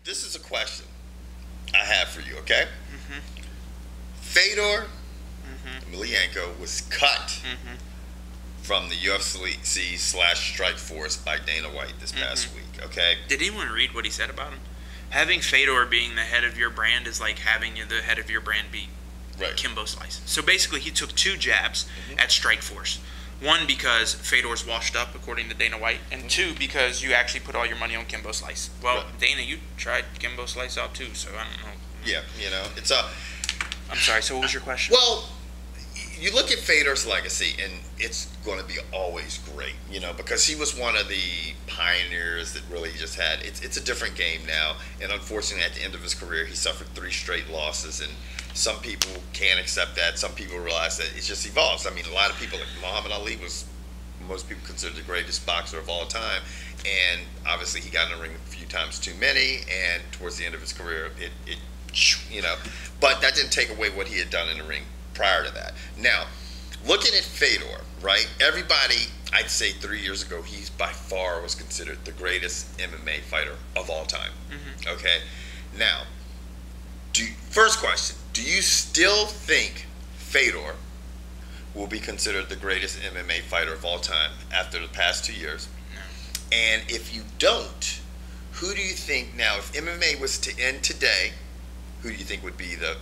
This is a question I have for you, okay? Mm-hmm. Fedor Mm-hmm. Emelianenko was cut Mm-hmm. from the UFC / Strike Force by Dana White this past week, okay? Did anyone read what he said about him? Having Fedor being the head of your brand is like having the head of your brand be Right. Kimbo Slice. So basically, he took 2 jabs at Strike Force. One, because Fedor's washed up, according to Dana White, and 2, because you actually put all your money on Kimbo Slice. Well, Right. Dana, you tried Kimbo Slice out too, so I don't know. Yeah, you know, it's I'm sorry, so what was your question? well, you look at Fedor's legacy, and it's going to be always great, you know, because he was one of the pioneers that really just had. It's a different game now, and unfortunately, at the end of his career, he suffered 3 straight losses, and some people can't accept that. Some people realize that it just evolves. I mean, a lot of people, like Muhammad Ali, was most people consider the greatest boxer of all time, and obviously he got in the ring a few times too many, and towards the end of his career, it you know, but that didn't take away what he had done in the ring prior to that. Now, looking at Fedor, right? Everybody, I'd say 3 years ago, he's by far was considered the greatest MMA fighter of all time. Okay, now, first question: do you still think Fedor will be considered the greatest MMA fighter of all time after the past 2 years? No. And if you don't, who do you think now, if MMA was to end today, who do you think would be the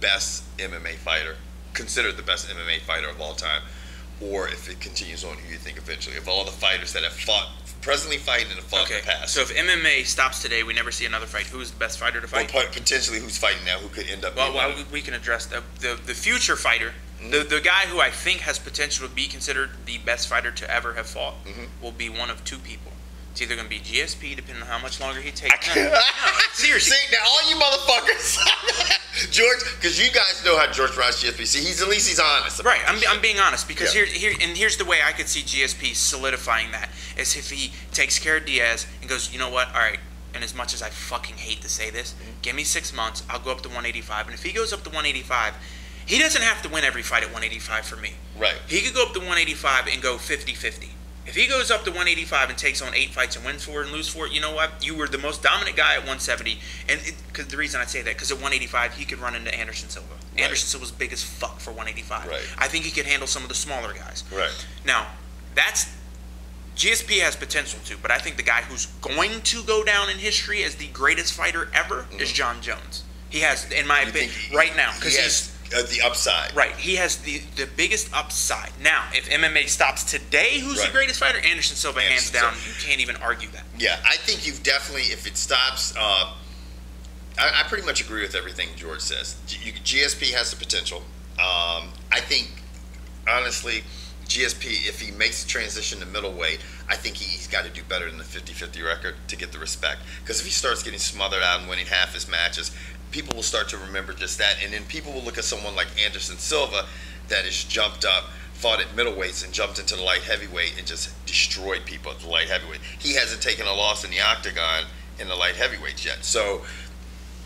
best MMA fighter, considered the best MMA fighter of all time? Or if it continues on, who you think eventually, of all the fighters that have fought, presently fighting and have fought in the past? So if MMA stops today, we never see another fight. Who's the best fighter to fight? Or potentially who's fighting now, who could end up being Well, we can address the future fighter. The guy who I think has potential to be considered the best fighter to ever have fought will be one of 2 people. It's either going to be GSP, depending on how much longer he takes. No, seriously. See, now all you motherfuckers, George, because you guys know how George runs GSP. See, at least he's honest. Right, I'm being honest, because here's the way I could see GSP solidifying that, is if he takes care of Diaz and goes, you know what, all right, and as much as I fucking hate to say this, give me 6 months, I'll go up to 185, and if he goes up to 185, he doesn't have to win every fight at 185 for me. Right. He could go up to 185 and go 50-50. If he goes up to 185 and takes on 8 fights and wins 4 and loses 4, you know what? You were the most dominant guy at 170. And cause the reason I say that, because at 185, he could run into Anderson Silva. Right. Anderson Silva's big as fuck for 185. Right. I think he could handle some of the smaller guys. Right. Now, GSP has potential too, but I think the guy who's going to go down in history as the greatest fighter ever is John Jones. He has, in my opinion, right now, because he's the upside. Right. He has the biggest upside. Now, if MMA stops today, who's the greatest fighher? Anderson Silva, hands down. You can't even argue that. Yeah, I think you've definitely, if it stops, I pretty much agree with everything George says. GSP has the potential. I think, honestly, GSP, if he makes the transition to middleweight, I think he's got to do better than the 50-50 record to get the respect. Because if he starts getting smothered out and winning half his matches, people will start to remember just that, and then people will look at someone like Anderson Silva that has jumped up, fought at middleweights, and jumped into the light heavyweight and just destroyed people at the light heavyweight. He hasn't taken a loss in the octagon in the light heavyweights yet. So,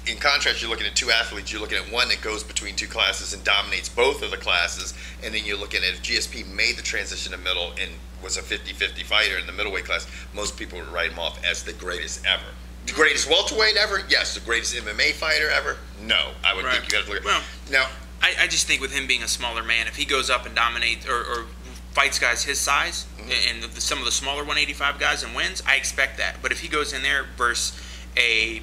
in contrast, you're looking at 2 athletes. You're looking at one that goes between 2 classes and dominates both of the classes, and then you're looking at if GSP made the transition to middle and was a 50-50 fighter in the middleweight class, most people would write him off as the greatest ever. The greatest welterweight ever? Yes. The greatest MMA fighter ever? No. I would think you got to look at now. I just think with him being a smaller man, if he goes up and dominates or fights guys his size and some of the smaller 185 guys and wins, I expect that. But if he goes in there versus a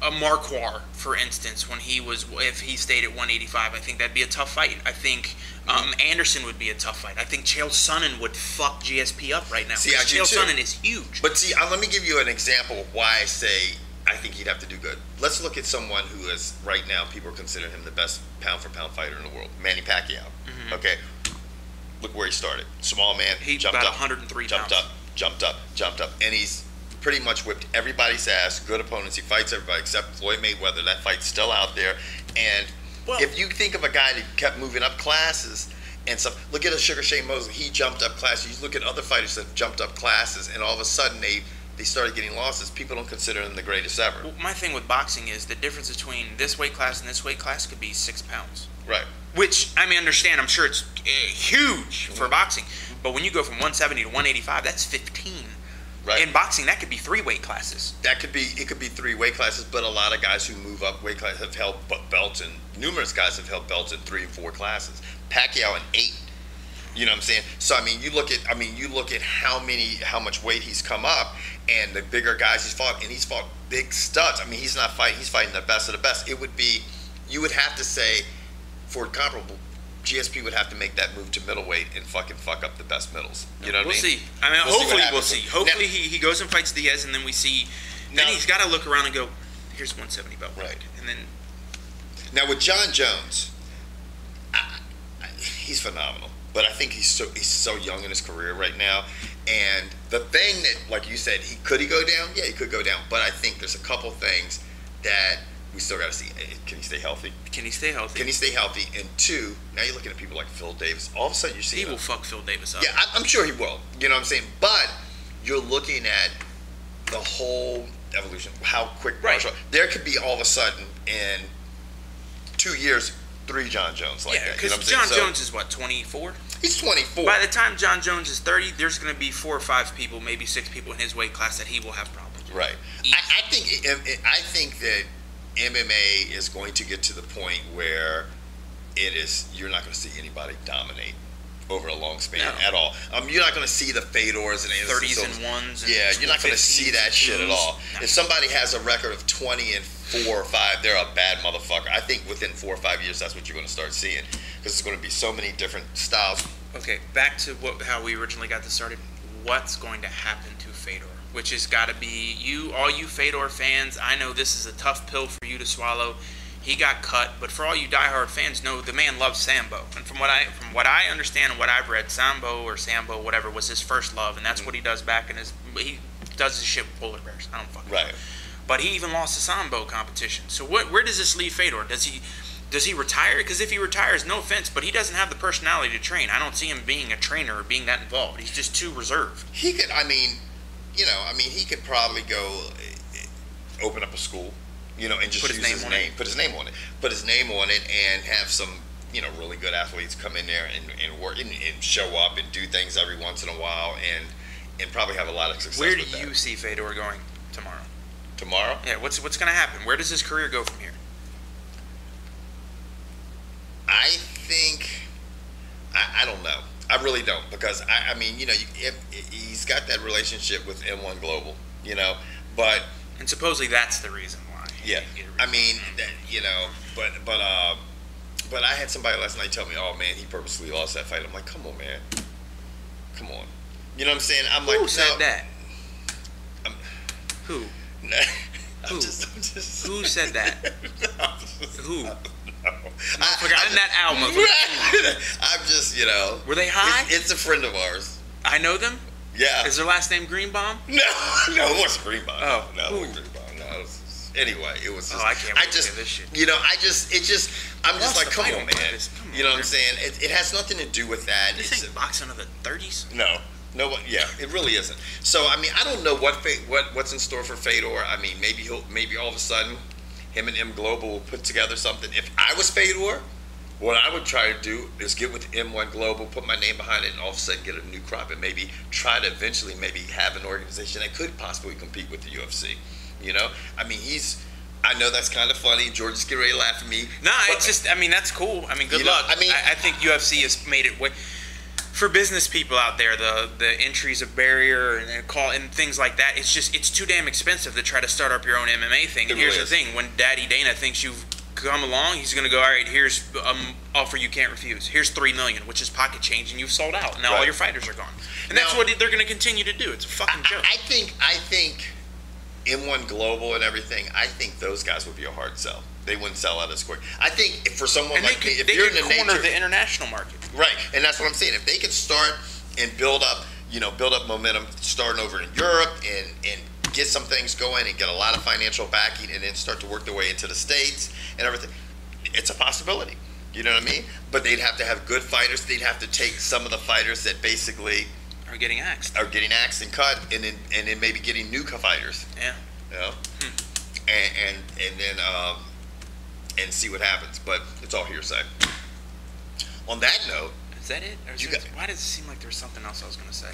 Marquardt, for instance, if he stayed at 185, I think that'd be a tough fight. I think Anderson would be a tough fight. I think Chael Sonnen would fuck GSP up right now. See, Chael Sonnen is huge. But see, let me give you an example of why I say I think he'd have to do good. Let's look at someone who is, right now, people are considering him the best pound-for-pound fighter in the world, Manny Pacquiao. Okay? Look where he started. Small man, he jumped about up, 103 jumped pounds. up, and he's pretty much whipped everybody's ass. Good opponents. He fights everybody except Floyd Mayweather. That fight's still out there. And if you think of a guy that kept moving up classes and stuff, look at a Sugar Shane Mosley. He jumped up classes. You look at other fighters that jumped up classes, and all of a sudden they started getting losses. People don't consider them the greatest ever. Well, my thing with boxing is the difference between this weight class and this weight class could be 6 pounds. Right. Which, I mean, understand, I'm sure it's huge for boxing. But when you go from 170 to 185, that's 15. Right. In boxing, that could be 3 weight classes. It could be 3 weight classes, but a lot of guys who move up weight classes have held belts, and numerous guys have held belts in 3 and 4 classes. Pacquiao in 8. You know what I'm saying? So I mean, you look at how much weight he's come up, and the bigger guys he's fought, and he's fought big studs. I mean, he's fighting the best of the best. You would have to say, for comparable, GSP would have to make that move to middleweight and fucking fuck up the best middles. You know what I mean? We'll see. I mean, hopefully we'll see. Hopefully now, he goes and fights Diaz, and then we see. Then he's got to look around and go, here's 170 belt. Right. And then. Now with John Jones, he's phenomenal. But I think he's so young in his career right now. And the thing that, like you said, could he go down? Yeah, he could go down. But I think there's a couple things that we still got to see. Can he stay healthy? Can he stay healthy? And 2, now you're looking at people like Phil Davis. All of a sudden you're seeing... He will fuck Phil Davis up. Yeah, I'm sure he will. You know what I'm saying? But you're looking at the whole evolution. How quick... Right. There could be all of a sudden in 2 years... 3 John Jones like that. Yeah, because John Jones is what, 24? He's 24. By the time John Jones is 30, there's going to be 4 or 5 people, maybe 6 people in his weight class that he will have problems with. Right. I think that MMA is going to get to the point where you're not going to see anybody dominate over a long span at all. You're not going to see the Fedors and 30s and 1s. Yeah, you're not going to see that shit at all. No. If somebody has a record of 20 and 4 or 5, they're a bad motherfucker. I think within 4 or 5 years, that's what you're going to start seeing, because it's going to be so many different styles. Okay, back to how we originally got this started. What's going to happen to Fedor? Which has got to be all you Fedor fans. I know this is a tough pill for you to swallow. He got cut, but for all you diehard fans, know the man loves Sambo. And from what I understand and what I've read, Sambo, whatever, was his first love, and that's what he does back in he does his shit with polar bears. I don't fucking know. But he even lost the Sambo competition. So where does this leave Fedor? Does he retire? Because if he retires, no offense, but he doesn't have the personality to train. I don't see him being a trainer or being that involved. He's just too reserved. He could, he could probably go open up a school. And just use his name. Put his name on it. Put his name on it and have some, really good athletes come in there and work and show up and do things every once in a while and probably have a lot of success. Where do you see Fedor going tomorrow? Tomorrow? Yeah, what's going to happen? Where does his career go from here? I think, I don't know. I really don't, because he's got that relationship with M1 Global, but. And supposedly that's the reason why. Yeah, but I had somebody last night tell me, "Oh man, he purposely lost that fight." I'm like, "Come on, man, come on." You know what I'm saying? Who said that? Who? Who? Who said that? Who? No. Forgotten that album. I'm just, Were they high? It's a friend of ours. I know them. Yeah. Is their last name Greenbaum? No, it wasn't Greenbaum. Oh, no, it wasn't Greenbaum. No. Anyway, it was. I can't wait to hear this shit. I'm just like, come on, man. You know what I'm saying? It has nothing to do with that. You think boxing of the 30s? No, yeah, it really isn't. So I don't know what's in store for Fedor. Maybe all of a sudden, him and M Global will put together something. If I was Fedor, what I would try to do is get with M1 Global, put my name behind it, and all of a sudden get a new crop, and maybe try to eventually have an organization that could possibly compete with the UFC. I know that's kind of funny. George is getting ready to laugh at me. No, it's just, that's cool. Good luck. I think UFC has made it way. For business people out there, the entry's a barrier and things like that. It's too damn expensive to try to start up your own MMA thing. And here's the thing: when Daddy Dana thinks you've come along, he's going to go, all right, here's offer you can't refuse. Here's $3 million, which is pocket change, and you've sold out. Now all your fighters are gone, and that's what they're going to continue to do. It's a fucking joke. I think M1 Global and everything. I think those guys would be a hard sell. They wouldn't sell out as quick. I think for someone like me, if you're in the corner the international market, right? And that's what I'm saying. If they could start and build up momentum, starting over in Europe and get some things going and get a lot of financial backing and then start to work their way into the States and everything, it's a possibility. You know what I mean? But they'd have to have good fighters. They'd have to take some of the fighters that basically are getting axed and cut, and then maybe getting new fighters. Yeah. And then and see what happens. But it's all hearsay. On that note, is that it? Why does it seem like there was something else I was going to say?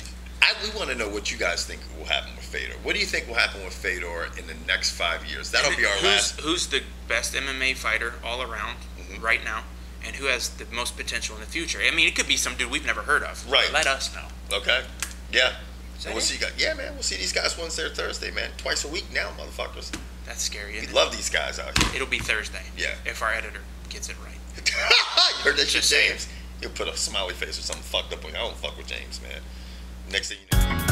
We want to know what you guys think will happen with Fedor. What do you think will happen with Fedor in the next 5 years? That'll be our last. Who's the best MMA fighter all around right now, and who has the most potential in the future? I mean, it could be some dude we've never heard of. Right. Let us know. Okay. Yeah. And we'll see. Yeah, man. We'll see these guys Wednesday or Thursday, man. Twice a week now, motherfuckers. That's scary. We love these guys out here. It'll be Thursday. Yeah. If our editor gets it right. You heard that shit, Just saying. James? He'll put a smiley face or something fucked up. I don't fuck with James, man. Next thing you know.